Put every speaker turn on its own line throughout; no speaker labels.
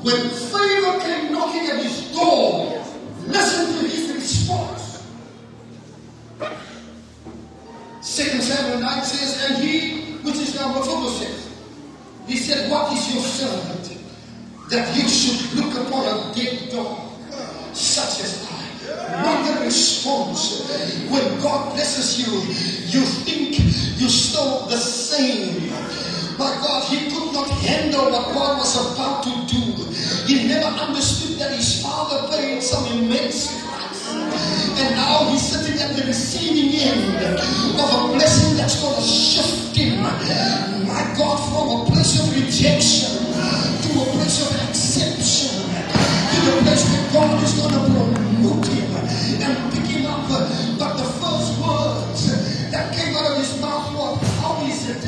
When favor came knocking at his door, listen to his response. 2 Samuel 9 says, and he, which is now Mephibosheth, he said, what is your servant that you should look upon a dead dog such as I? Not the response. When God blesses you, you think you still the same. My God, he could not handle what God was about to do. He never understood that his father paid some immense price. And now he's sitting at the receiving end of a blessing that's going to shift him. My God, from a place of rejection to a place of acceptation, to the place where God is going to promote him and pick him up. But the first words that came out of his mouth were, how is it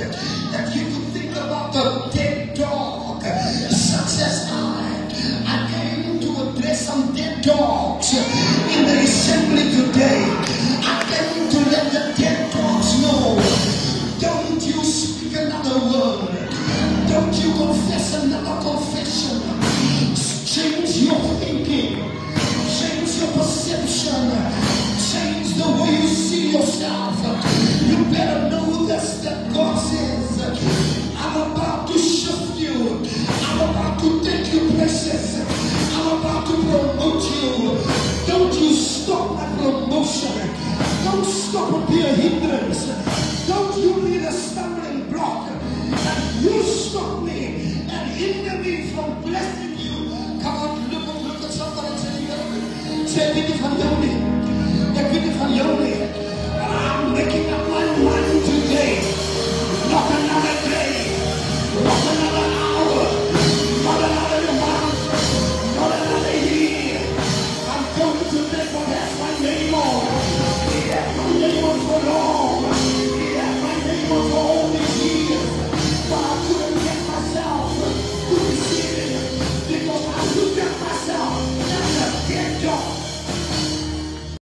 that you could think about the dead dog such as I came to address some dead dogs in the assembly today. I came to let the dead dogs know, don't you speak another word. Don't you confess another confession. Change your thinking. Change your perception. Change the way you see yourself. You better know this, that God says, I'm about to shift you. I'm about to take you places. I'm about to promote you. Don't you stop my promotion. Don't stop and be a hindrance. Don't you be the stumbling block. And you stop me and hinder me from blessing you. Come on, look at somebody and say, "Dit is van jou nie. Dit is van jou nie. I'm making up my mind today. Not another day. Not another hour. Not another month. Not another year. I'm going to make what has my name on. It has my name on for long.